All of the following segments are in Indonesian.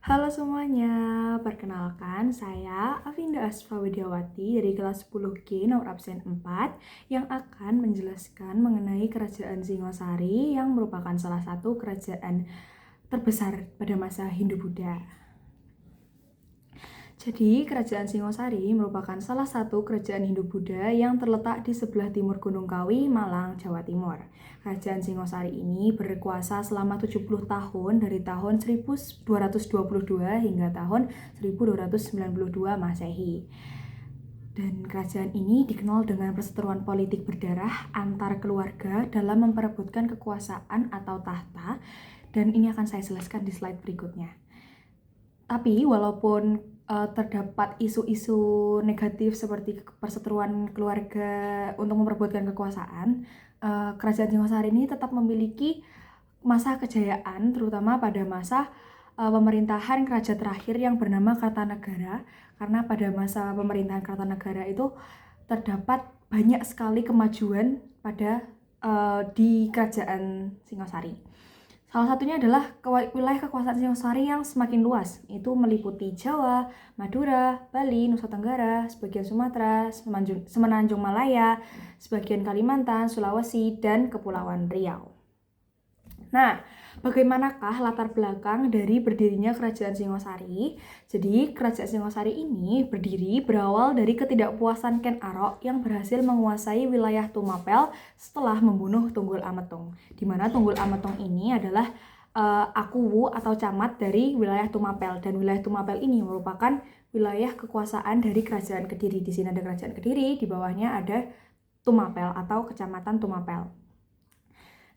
Halo semuanya, perkenalkan saya Avinda Asfa Widiawati dari kelas 10G nomor absen 4 yang akan menjelaskan mengenai Kerajaan Singosari yang merupakan salah satu kerajaan terbesar pada masa Hindu-Buddha. Jadi, Kerajaan Singosari merupakan salah satu kerajaan Hindu-Buddha yang terletak di sebelah timur Gunung Kawi, Malang, Jawa Timur. Kerajaan Singosari ini berkuasa selama 70 tahun dari tahun 1222 hingga tahun 1292 Masehi. Dan kerajaan ini dikenal dengan perseteruan politik berdarah antar keluarga dalam memperebutkan kekuasaan atau tahta, dan ini akan saya jelaskan di slide berikutnya. Tapi walaupun terdapat isu-isu negatif seperti perseteruan keluarga untuk memperebutkan kekuasaan, Kerajaan Singosari ini tetap memiliki masa kejayaan, terutama pada masa pemerintahan raja terakhir yang bernama Kartanegara, karena pada masa pemerintahan Kartanegara itu terdapat banyak sekali kemajuan di Kerajaan Singosari. Salah satunya adalah wilayah kekuasaan Singosari yang semakin luas, itu meliputi Jawa, Madura, Bali, Nusa Tenggara, sebagian Sumatera, Semenanjung Malaya, sebagian Kalimantan, Sulawesi, dan Kepulauan Riau. Nah, bagaimanakah latar belakang dari berdirinya Kerajaan Singosari? Jadi, Kerajaan Singosari ini berdiri berawal dari ketidakpuasan Ken Arok yang berhasil menguasai wilayah Tumapel setelah membunuh Tunggul Ametung. Di mana Tunggul Ametung ini adalah Akuwu atau camat dari wilayah Tumapel, dan wilayah Tumapel ini merupakan wilayah kekuasaan dari Kerajaan Kediri. Di sini ada Kerajaan Kediri, di bawahnya ada Tumapel atau Kecamatan Tumapel.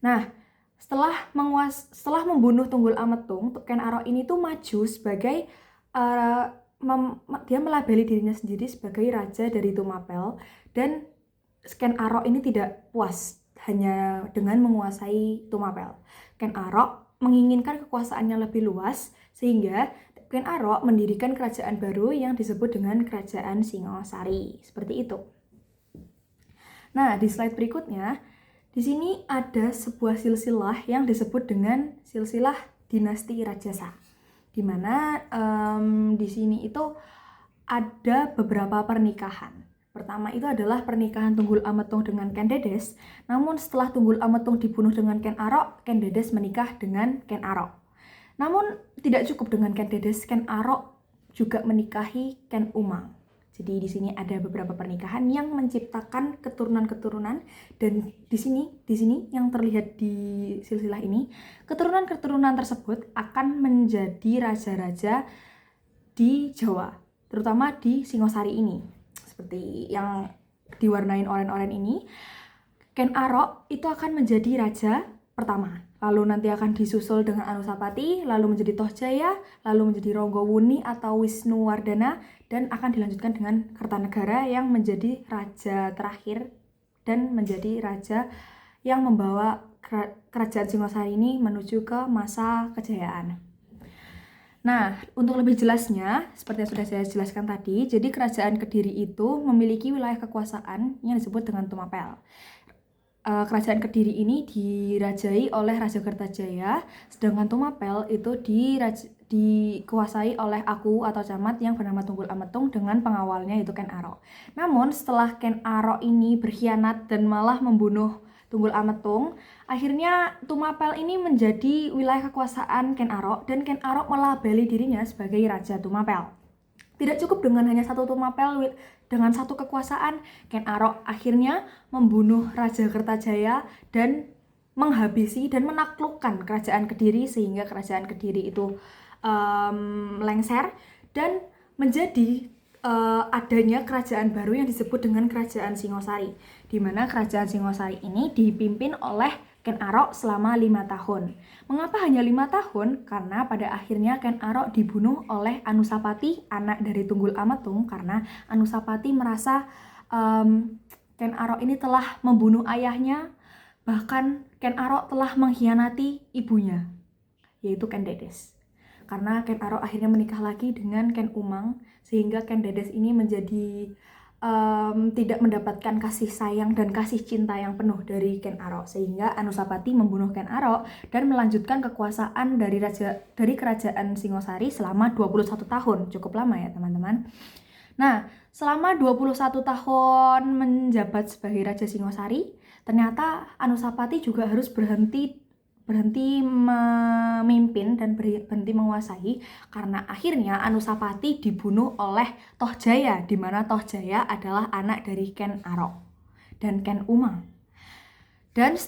Nah, setelah membunuh Tunggul Ametung, Ken Arok ini tuh maju sebagai dia melabeli dirinya sendiri sebagai raja dari Tumapel, dan Ken Arok ini tidak puas hanya dengan menguasai Tumapel. Ken Arok menginginkan kekuasaannya lebih luas, sehingga Ken Arok mendirikan kerajaan baru yang disebut dengan Kerajaan Singosari. Seperti itu. Nah, di slide berikutnya, di sini ada sebuah silsilah yang disebut dengan silsilah dinasti Rajasa, di mana di sini itu ada beberapa pernikahan. Pertama itu adalah pernikahan Tunggul Ametung dengan Ken Dedes. Namun setelah Tunggul Ametung dibunuh dengan Ken Arok, Ken Dedes menikah dengan Ken Arok. Namun tidak cukup dengan Ken Dedes, Ken Arok juga menikahi Ken Umang. Jadi di sini ada beberapa pernikahan yang menciptakan keturunan-keturunan, dan di sini yang terlihat di silsilah ini, keturunan-keturunan tersebut akan menjadi raja-raja di Jawa, terutama di Singosari ini. Seperti yang diwarnain oranye-oranye ini, Ken Arok itu akan menjadi raja pertama. Lalu nanti akan disusul dengan Anusapati, lalu menjadi Tohjaya, lalu menjadi Ronggowuni atau Wisnuwardana, dan akan dilanjutkan dengan Kertanegara yang menjadi raja terakhir dan menjadi raja yang membawa Kerajaan Singosari ini menuju ke masa kejayaan. Nah, untuk lebih jelasnya, seperti yang sudah saya jelaskan tadi, jadi Kerajaan Kediri itu memiliki wilayah kekuasaan yang disebut dengan Tumapel. Kerajaan Kediri ini dirajai oleh Raja Kertajaya, sedangkan Tumapel itu dikuasai oleh Aku atau camat yang bernama Tunggul Ametung dengan pengawalnya yaitu Ken Arok. Namun setelah Ken Arok ini berkhianat dan malah membunuh Tunggul Ametung, akhirnya Tumapel ini menjadi wilayah kekuasaan Ken Arok, dan Ken Arok melabeli dirinya sebagai Raja Tumapel. Tidak cukup dengan hanya satu Tumapel dengan satu kekuasaan, Ken Arok akhirnya membunuh Raja Kertajaya dan menghabisi dan menaklukkan Kerajaan Kediri, sehingga Kerajaan Kediri itu lengser dan menjadi adanya kerajaan baru yang disebut dengan Kerajaan Singosari, di mana Kerajaan Singosari ini dipimpin oleh Ken Arok selama 5 tahun. Mengapa hanya 5 tahun? Karena pada akhirnya Ken Arok dibunuh oleh Anusapati, anak dari Tunggul Ametung, karena Anusapati merasa Ken Arok ini telah membunuh ayahnya, bahkan Ken Arok telah mengkhianati ibunya, yaitu Ken Dedes. Karena Ken Arok akhirnya menikah lagi dengan Ken Umang, sehingga Ken Dedes ini menjadi tidak mendapatkan kasih sayang dan kasih cinta yang penuh dari Ken Arok, sehingga Anusapati membunuh Ken Arok dan melanjutkan kekuasaan dari kerajaan Singosari selama 21 tahun. Cukup lama ya teman-teman. Nah, selama 21 tahun menjabat sebagai Raja Singosari, ternyata Anusapati juga harus berhenti memimpin dan berhenti menguasai karena akhirnya Anusapati dibunuh oleh Tohjaya, di mana Tohjaya adalah anak dari Ken Arok dan Ken Umang. Dan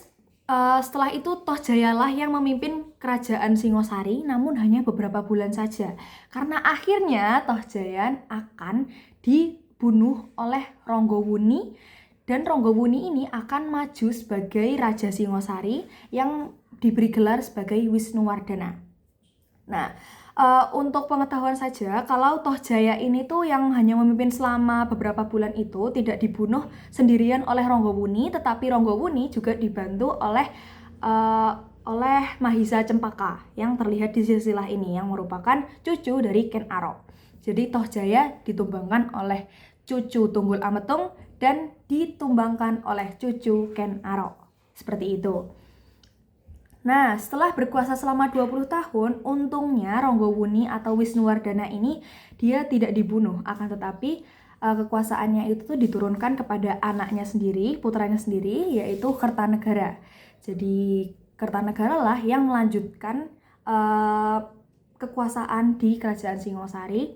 setelah itu Tohjayalah yang memimpin kerajaan Singosari, namun hanya beberapa bulan saja karena akhirnya Tohjaya akan dibunuh oleh Ronggowuni, dan Ronggowuni ini akan maju sebagai Raja Singosari yang diberi gelar sebagai Wisnuwardana. Nah, untuk pengetahuan saja, kalau Tohjaya ini tuh yang hanya memimpin selama beberapa bulan itu tidak dibunuh sendirian oleh Ronggowuni, tetapi Ronggowuni juga dibantu oleh Mahisa Cempaka yang terlihat di silsilah ini, yang merupakan cucu dari Ken Arok. Jadi Tohjaya ditumbangkan oleh cucu Tunggul Ametung dan ditumbangkan oleh cucu Ken Arok. Seperti itu. Nah, setelah berkuasa selama 20 tahun, untungnya Ronggowuni atau Wisnuwardana ini dia tidak dibunuh, akan tetapi kekuasaannya itu tuh diturunkan kepada anaknya sendiri, putranya sendiri, yaitu Kertanegara. Jadi Kertanegara lah yang melanjutkan kekuasaan di kerajaan Singosari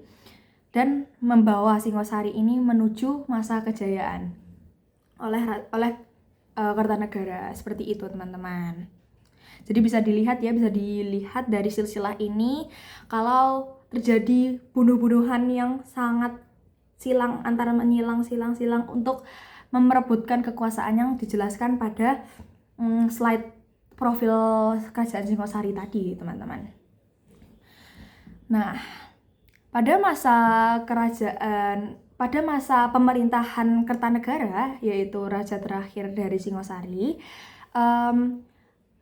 dan membawa Singosari ini menuju masa kejayaan oleh Kertanegara. Seperti itu teman-teman. Jadi bisa dilihat dari silsilah ini kalau terjadi bunuh-bunuhan yang sangat silang, antara menyilang silang untuk memerebutkan kekuasaan yang dijelaskan pada slide profil kerajaan Singosari tadi, teman-teman. Nah, pada masa pemerintahan Kertanegara, yaitu raja terakhir dari Singosari,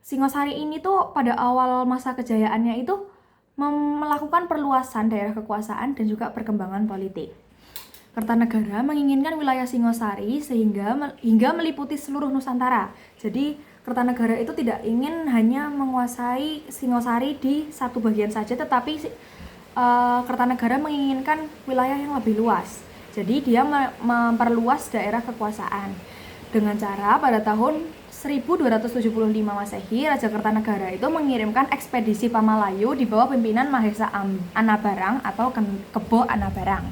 Singosari ini tuh pada awal masa kejayaannya itu melakukan perluasan daerah kekuasaan dan juga perkembangan politik. Kertanegara menginginkan wilayah Singosari hingga meliputi seluruh Nusantara. Jadi Kertanegara itu tidak ingin hanya menguasai Singosari di satu bagian saja, tetapi Kertanegara menginginkan wilayah yang lebih luas. Jadi dia memperluas daerah kekuasaan dengan cara pada tahun 1275 Masehi, Raja Kertanegara itu mengirimkan ekspedisi Pamalayu di bawah pimpinan Mahesa Anabarang atau Kebo Anabarang.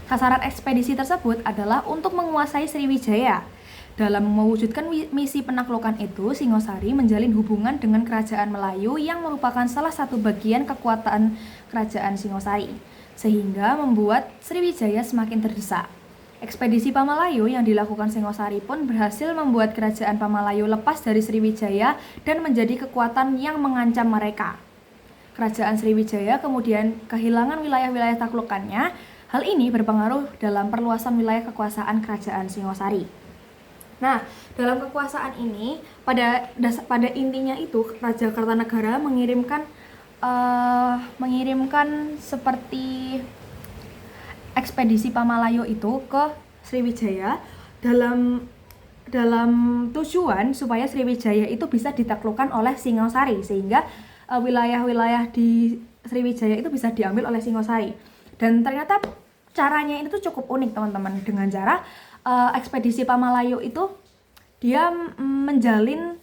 Sasaran ekspedisi tersebut adalah untuk menguasai Sriwijaya. Dalam mewujudkan misi penaklukan itu, Singosari menjalin hubungan dengan Kerajaan Melayu yang merupakan salah satu bagian kekuatan Kerajaan Singosari, sehingga membuat Sriwijaya semakin terdesak. Ekspedisi Pamalayu yang dilakukan Singosari pun berhasil membuat kerajaan Pamalayu lepas dari Sriwijaya dan menjadi kekuatan yang mengancam mereka. Kerajaan Sriwijaya kemudian kehilangan wilayah-wilayah taklukannya. Hal ini berpengaruh dalam perluasan wilayah kekuasaan kerajaan Singosari. Nah, dalam kekuasaan ini, pada intinya itu Raja Kertanegara mengirimkan seperti ekspedisi Pamalayu itu ke Sriwijaya dalam tujuan supaya Sriwijaya itu bisa ditaklukkan oleh Singosari, sehingga wilayah-wilayah di Sriwijaya itu bisa diambil oleh Singosari. Dan ternyata caranya itu cukup unik teman-teman. Dengan cara ekspedisi Pamalayu itu dia menjalin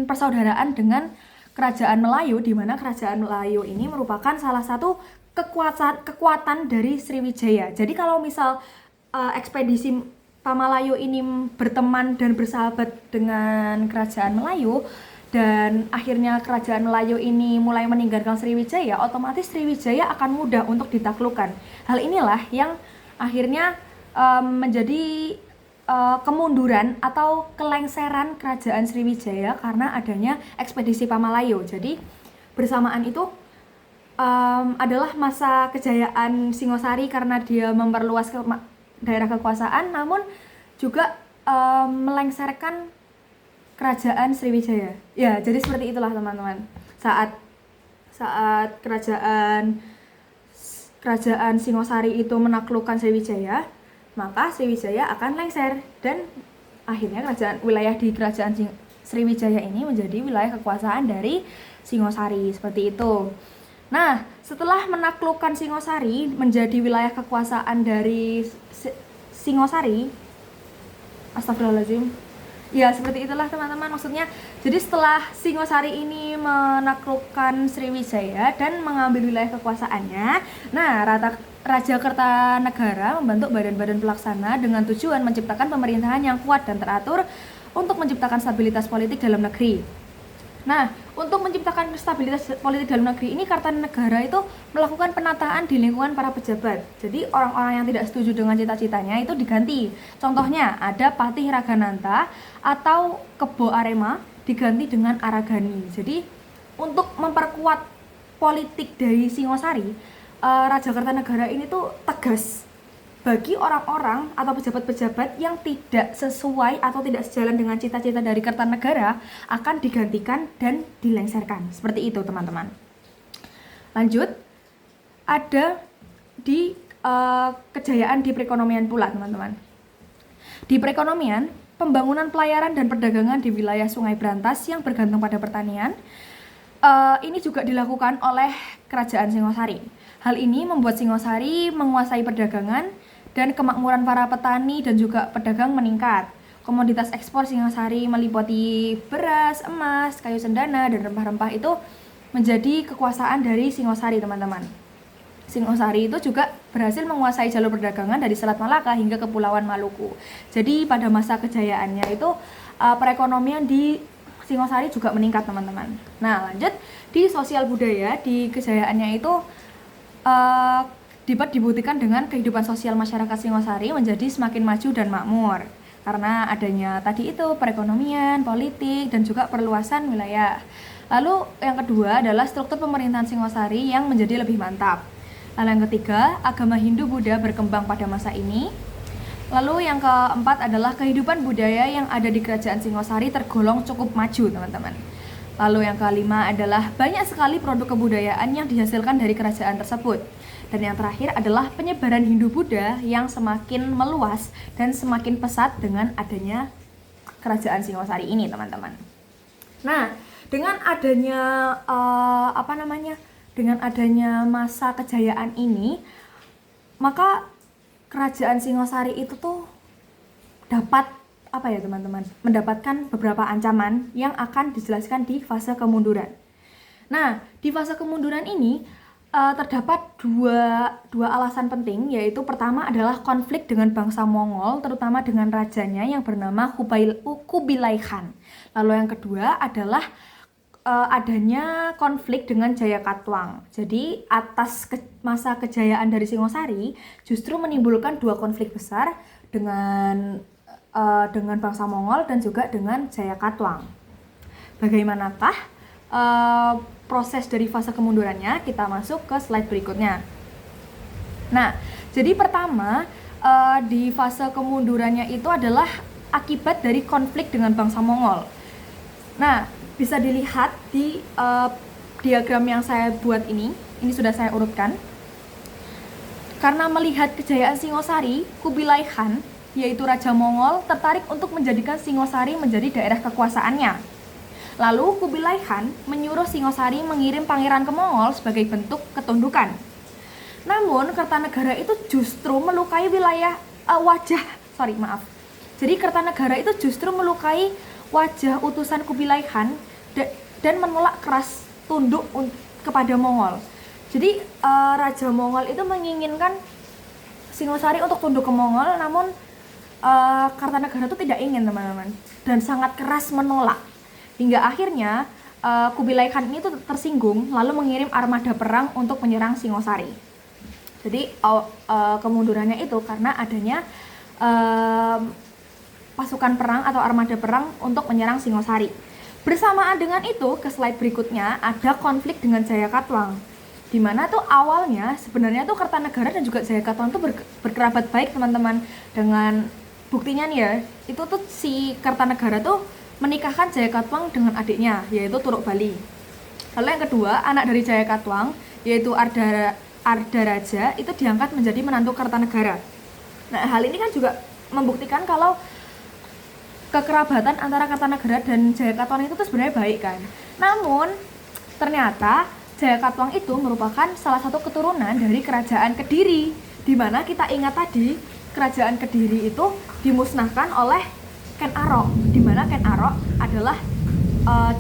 persaudaraan dengan Kerajaan Melayu, di mana Kerajaan Melayu ini merupakan salah satu kekuatan dari Sriwijaya. Jadi kalau misal ekspedisi Pamalayu ini berteman dan bersahabat dengan Kerajaan Melayu dan akhirnya Kerajaan Melayu ini mulai meninggalkan Sriwijaya, otomatis Sriwijaya akan mudah untuk ditaklukkan. Hal inilah yang akhirnya menjadi kemunduran atau kelengseran Kerajaan Sriwijaya karena adanya ekspedisi Pamalayu. Jadi bersamaan itu adalah masa kejayaan Singosari karena dia memperluas daerah kekuasaan, namun juga melengsarkan kerajaan Sriwijaya. Ya, jadi seperti itulah teman-teman. Saat kerajaan Singosari itu menaklukkan Sriwijaya, maka Sriwijaya akan lengser dan akhirnya wilayah di kerajaan Sriwijaya ini menjadi wilayah kekuasaan dari Singosari, seperti itu. Nah, setelah menaklukkan Singosari menjadi wilayah kekuasaan dari Singosari, astagfirullahaladzim, ya seperti itulah teman-teman, maksudnya jadi setelah Singosari ini menaklukkan Sriwijaya dan mengambil wilayah kekuasaannya, nah Raja Kertanegara membentuk badan-badan pelaksana dengan tujuan menciptakan pemerintahan yang kuat dan teratur untuk menciptakan stabilitas politik dalam negeri. Nah, untuk menciptakan stabilitas politik dalam negeri ini, Kartanegara itu melakukan penataan di lingkungan para pejabat. Jadi orang-orang yang tidak setuju dengan cita-citanya itu diganti. Contohnya ada Patih Ragananta atau Kebo Arema diganti dengan Aragani. Jadi untuk memperkuat politik dari Singosari, Raja Kartanegara ini tuh tegas bagi orang-orang atau pejabat-pejabat yang tidak sesuai atau tidak sejalan dengan cita-cita dari Kertanegara akan digantikan dan dilengserkan. Seperti itu teman-teman. Lanjut, ada di kejayaan di perekonomian pula teman-teman. Di perekonomian, pembangunan pelayaran dan perdagangan di wilayah Sungai Brantas yang bergantung pada pertanian ini juga dilakukan oleh Kerajaan Singosari. Hal ini membuat Singosari menguasai perdagangan dan kemakmuran para petani dan juga pedagang meningkat. Komoditas ekspor Singosari meliputi beras, emas, kayu cendana, dan rempah-rempah itu menjadi kekuasaan dari Singosari teman-teman. Singosari itu juga berhasil menguasai jalur perdagangan dari Selat Malaka hingga Kepulauan Maluku. Jadi pada masa kejayaannya itu perekonomian di Singosari juga meningkat teman-teman. Nah lanjut, di sosial budaya di kejayaannya itu dapat dibuktikan dengan kehidupan sosial masyarakat Singosari menjadi semakin maju dan makmur karena adanya tadi itu perekonomian, politik, dan juga perluasan wilayah. Lalu yang kedua adalah struktur pemerintahan Singosari yang menjadi lebih mantap. Lalu yang ketiga, agama Hindu-Buddha berkembang pada masa ini. Lalu yang keempat adalah kehidupan budaya yang ada di kerajaan Singosari tergolong cukup maju teman-teman. Lalu yang kelima adalah banyak sekali produk kebudayaan yang dihasilkan dari kerajaan tersebut. Dan yang terakhir adalah penyebaran Hindu-Buddha yang semakin meluas dan semakin pesat dengan adanya kerajaan Singosari ini teman-teman. Nah, dengan adanya dengan adanya masa kejayaan ini, maka kerajaan Singosari itu tuh dapat teman-teman, mendapatkan beberapa ancaman yang akan dijelaskan di fase kemunduran. Nah, di fase kemunduran ini terdapat dua alasan penting, yaitu pertama adalah konflik dengan bangsa Mongol, terutama dengan rajanya yang bernama Kubilai Khan. Lalu yang kedua adalah adanya konflik dengan Jayakatwang. Jadi atas masa kejayaan dari Singosari justru menimbulkan dua konflik besar dengan bangsa Mongol dan juga dengan Jayakatwang. Bagaimanakah proses dari fase kemundurannya? Kita masuk ke slide berikutnya. Nah, jadi pertama di fase kemundurannya itu adalah akibat dari konflik dengan bangsa Mongol. Nah, bisa dilihat di diagram yang saya buat ini sudah saya urutkan. Karena melihat kejayaan Singosari, Kubilai Khan, yaitu Raja Mongol, tertarik untuk menjadikan Singosari menjadi daerah kekuasaannya. Lalu Kubilai Khan menyuruh Singosari mengirim pangeran ke Mongol sebagai bentuk ketundukan. Namun Kertanegara itu justru melukai Jadi Kertanegara itu justru melukai wajah utusan Kubilai Khan dan menolak keras tunduk kepada Mongol. Jadi Raja Mongol itu menginginkan Singosari untuk tunduk ke Mongol, namun Kartanegara itu tidak ingin teman-teman, dan sangat keras menolak. Hingga akhirnya Kubilai Khan ini tuh tersinggung, lalu mengirim armada perang untuk menyerang Singosari. Jadi kemundurannya itu karena adanya pasukan perang atau armada perang untuk menyerang Singosari. Bersamaan dengan itu, ke slide berikutnya ada konflik dengan Jayakatwang, di mana tuh awalnya sebenarnya tuh Kertanegara dan juga Jayakatwang tuh berkerabat baik teman-teman. Dengan buktinya nih ya, itu tuh si Kertanegara tuh menikahkan Jayakatwang dengan adiknya, yaitu Turuk Bali. Lalu yang kedua, anak dari Jayakatwang, yaitu Ardaraja, itu diangkat menjadi menantu Kertanegara. Nah, hal ini kan juga membuktikan kalau kekerabatan antara Kartanegara dan Jayakatwang itu tuh sebenarnya baik kan. Namun ternyata Jayakatwang itu merupakan salah satu keturunan dari kerajaan Kediri, di mana kita ingat tadi kerajaan Kediri itu dimusnahkan oleh Ken Arok, di mana Ken Arok adalah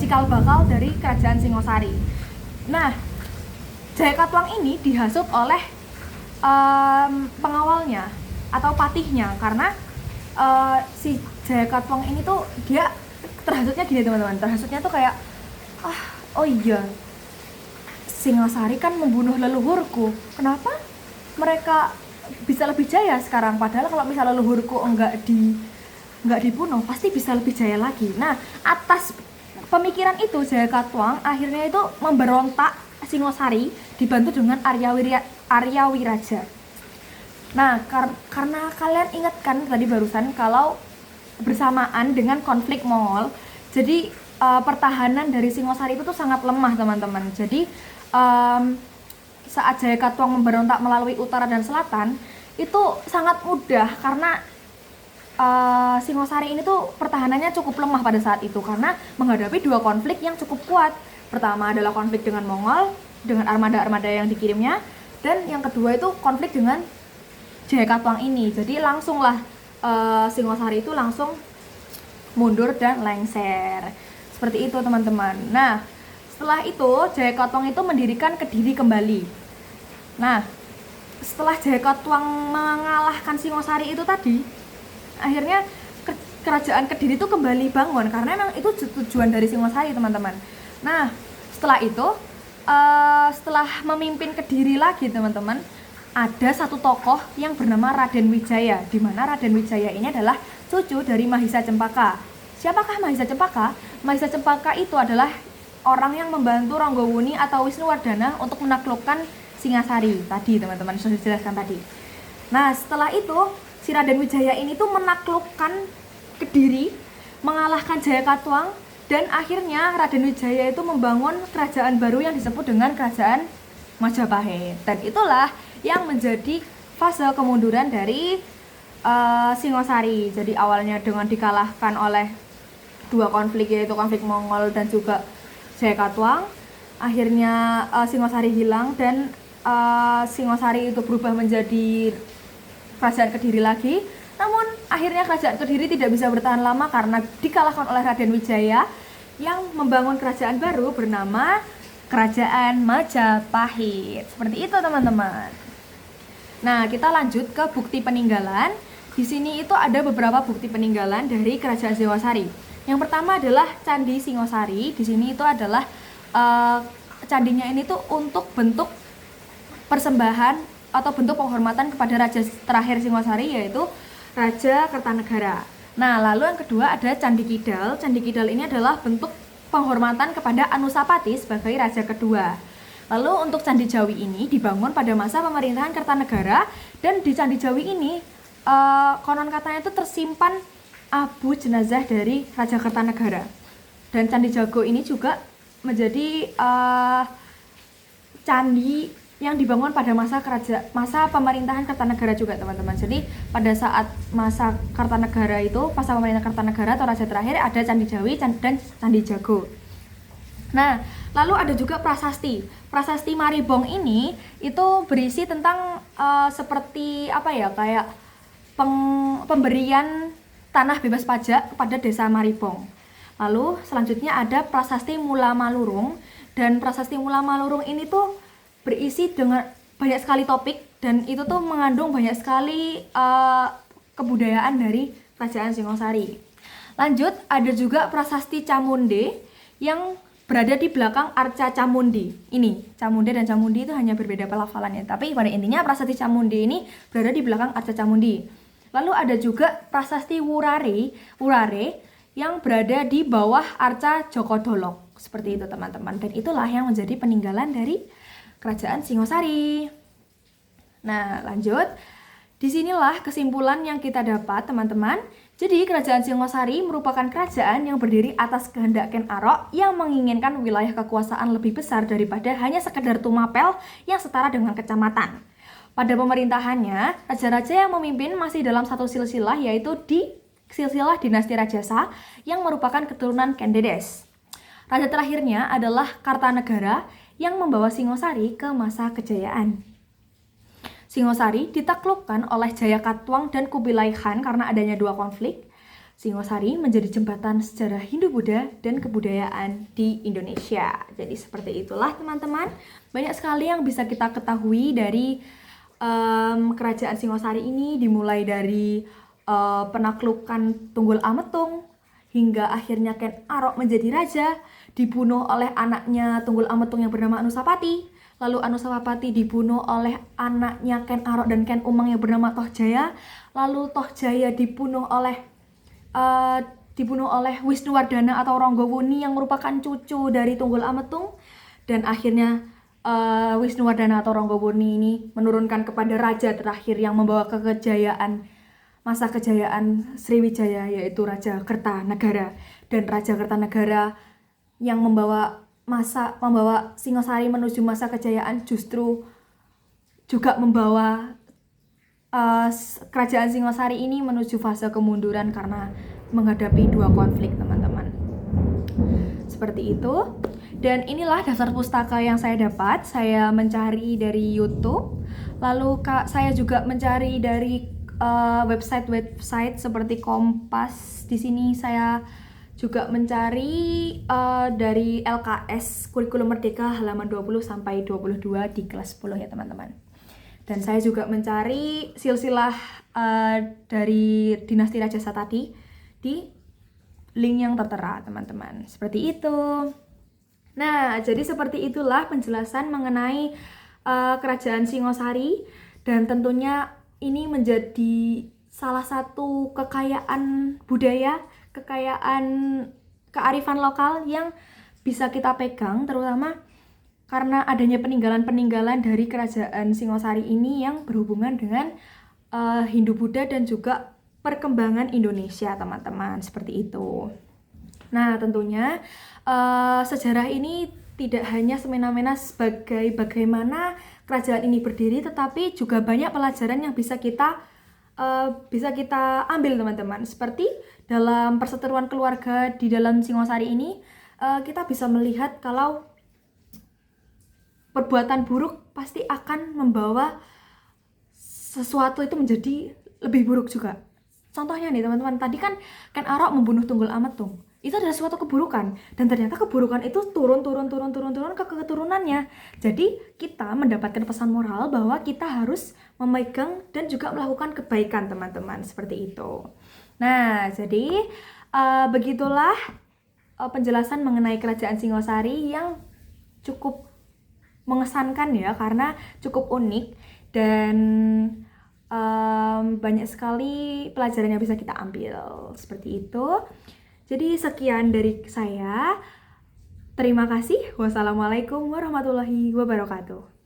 cikal bakal dari kerajaan Singosari. Nah, Jayakatwang ini dihasut oleh pengawalnya atau patihnya, karena si Jayakatwang ini tuh dia terhasutnya gini teman-teman, terhasutnya tuh kayak oh iya, Singosari kan membunuh leluhurku, kenapa mereka bisa lebih jaya sekarang, padahal kalau misalnya leluhurku enggak dibunuh pasti bisa lebih jaya lagi. Nah, atas pemikiran itu Jayakatwang akhirnya itu memberontak Singosari dibantu dengan Arya Wiraja. Nah, karena kalian ingat kan tadi barusan kalau bersamaan dengan konflik Mongol, jadi pertahanan dari Singosari itu tuh sangat lemah teman-teman. Jadi saat Jayakatwang memberontak melalui utara dan selatan itu sangat mudah, karena Singosari ini tuh pertahanannya cukup lemah pada saat itu karena menghadapi dua konflik yang cukup kuat. Pertama adalah konflik dengan Mongol dengan armada-armada yang dikirimnya, dan yang kedua itu konflik dengan Jayakatwang ini. Jadi langsunglah Singosari itu langsung mundur dan lengser. Seperti itu teman-teman. Nah, setelah itu Jayakatwang itu mendirikan Kediri kembali. Nah, setelah Jayakatwang mengalahkan Singosari itu tadi, akhirnya kerajaan Kediri itu kembali bangun karena memang itu tujuan dari Singosari teman-teman. Nah, setelah itu setelah memimpin Kediri lagi teman-teman, ada satu tokoh yang bernama Raden Wijaya, di mana Raden Wijaya ini adalah cucu dari Mahisa Cempaka. Siapakah Mahisa Cempaka? Mahisa Cempaka itu adalah orang yang membantu Ranggowuni atau Wisnuwardana untuk menaklukkan Singasari tadi teman-teman, sudah dijelaskan tadi. Nah, setelah itu si Raden Wijaya ini tuh menaklukkan Kediri, mengalahkan Jayakatwang, dan akhirnya Raden Wijaya itu membangun kerajaan baru yang disebut dengan Kerajaan Majapahit. Dan itulah yang menjadi fase kemunduran dari Singosari. Jadi awalnya dengan dikalahkan oleh dua konflik, yaitu konflik Mongol dan juga Jayakatwang, akhirnya Singosari hilang dan Singosari itu berubah menjadi Kerajaan Kediri lagi. Namun akhirnya Kerajaan Kediri tidak bisa bertahan lama karena dikalahkan oleh Raden Wijaya yang membangun kerajaan baru bernama Kerajaan Majapahit. Seperti itu teman-teman. Nah, kita lanjut ke bukti peninggalan. Di sini itu ada beberapa bukti peninggalan dari Kerajaan Singosari. Yang pertama adalah Candi Singosari. Di sini itu adalah candinya ini tuh untuk bentuk persembahan atau bentuk penghormatan kepada raja terakhir Singosari, yaitu Raja Kertanegara. Nah, lalu yang kedua ada Candi Kidal. Candi Kidal ini adalah bentuk penghormatan kepada Anusapati sebagai raja kedua. Lalu untuk Candi Jawi ini dibangun pada masa pemerintahan Kertanegara, dan di Candi Jawi ini konon katanya itu tersimpan abu jenazah dari Raja Kertanegara. Dan Candi Jago ini juga menjadi candi yang dibangun pada masa pemerintahan Kertanegara juga teman-teman. Jadi pada saat masa Kertanegara itu, masa pemerintahan Kertanegara atau raja terakhir, ada Candi Jawi dan Candi Jago. Nah, lalu ada juga prasasti. Prasasti Maribong ini itu berisi tentang seperti apa ya, kayak pemberian tanah bebas pajak kepada desa Maribong. Lalu selanjutnya ada prasasti Mula Malurung, dan prasasti Mula Malurung ini tuh berisi dengan banyak sekali topik, dan itu tuh mengandung banyak sekali kebudayaan dari Kerajaan Singosari. Lanjut, ada juga prasasti Camunde yang berada di belakang Arca Camundi. Ini, Camunde dan Camundi itu hanya berbeda pelafalannya, tapi pada intinya prasasti Camunde ini berada di belakang Arca Camundi. Lalu ada juga prasasti Wurare yang berada di bawah Arca Jokodolok. Seperti itu teman-teman, dan itulah yang menjadi peninggalan dari Kerajaan Singosari. Nah, lanjut. Disinilah kesimpulan yang kita dapat teman-teman. Jadi Kerajaan Singosari merupakan kerajaan yang berdiri atas kehendak Ken Arok yang menginginkan wilayah kekuasaan lebih besar daripada hanya sekedar Tumapel yang setara dengan kecamatan. pada pemerintahannya, raja-raja yang memimpin masih dalam satu silsilah, yaitu di silsilah dinasti Rajasa yang merupakan keturunan Kendedes. Raja terakhirnya adalah Kartanegara yang membawa Singosari ke masa kejayaan. Singosari ditaklukkan oleh Jayakatwang dan Kubilai Khan karena adanya dua konflik. Singosari menjadi jembatan sejarah Hindu-Buddha dan kebudayaan di Indonesia. Jadi seperti itulah teman-teman. Banyak sekali yang bisa kita ketahui dari kerajaan Singosari ini, dimulai dari penaklukan Tunggul Ametung hingga akhirnya Ken Arok menjadi raja, dibunuh oleh anaknya Tunggul Ametung yang bernama Anusapati. Lalu Anusapati dibunuh oleh anaknya Ken Arok dan Ken Umang yang bernama Tohjaya. Lalu Tohjaya dibunuh oleh Wisnuwardana atau Ronggowuni yang merupakan cucu dari Tunggul Ametung. Dan akhirnya Wisnuwardana atau Ronggowuni ini menurunkan kepada raja terakhir yang membawa kekejayaan, masa kejayaan Sriwijaya, yaitu Raja Kertanegara. Dan Raja Kertanegara yang membawa Singosari menuju masa kejayaan justru juga membawa kerajaan Singosari ini menuju fase kemunduran karena menghadapi dua konflik, teman-teman. Seperti itu. Dan inilah daftar pustaka yang saya dapat. Saya mencari dari YouTube. Lalu saya juga mencari dari website seperti Kompas. Di sini saya juga mencari dari LKS Kurikulum Merdeka halaman 20 sampai 22 di kelas 10 ya teman-teman. Dan saya juga mencari silsilah dari dinasti Rajasa tadi di link yang tertera teman-teman. Seperti itu. Nah, jadi seperti itulah penjelasan mengenai kerajaan Singosari, dan tentunya ini menjadi salah satu kekayaan budaya, kekayaan kearifan lokal yang bisa kita pegang, terutama karena adanya peninggalan-peninggalan dari kerajaan Singosari ini yang berhubungan dengan Hindu-Buddha dan juga perkembangan Indonesia, teman-teman. Seperti itu. Nah, tentunya sejarah ini tidak hanya semena-mena sebagai bagaimana kerajaan ini berdiri, tetapi juga banyak pelajaran yang bisa kita ambil, teman-teman. Seperti dalam perseteruan keluarga di dalam Singosari ini, kita bisa melihat kalau perbuatan buruk pasti akan membawa sesuatu itu menjadi lebih buruk juga. Contohnya nih teman-teman, tadi kan Ken Arok membunuh Tunggul Ametung. Itu adalah suatu keburukan, dan ternyata keburukan itu turun ke keturunannya. Jadi kita mendapatkan pesan moral bahwa kita harus memegang dan juga melakukan kebaikan, teman-teman. Seperti itu. Nah, jadi begitulah penjelasan mengenai kerajaan Singosari yang cukup mengesankan ya, karena cukup unik dan banyak sekali pelajaran yang bisa kita ambil. Seperti itu. Jadi sekian dari saya. Terima kasih. Wassalamualaikum warahmatullahi wabarakatuh.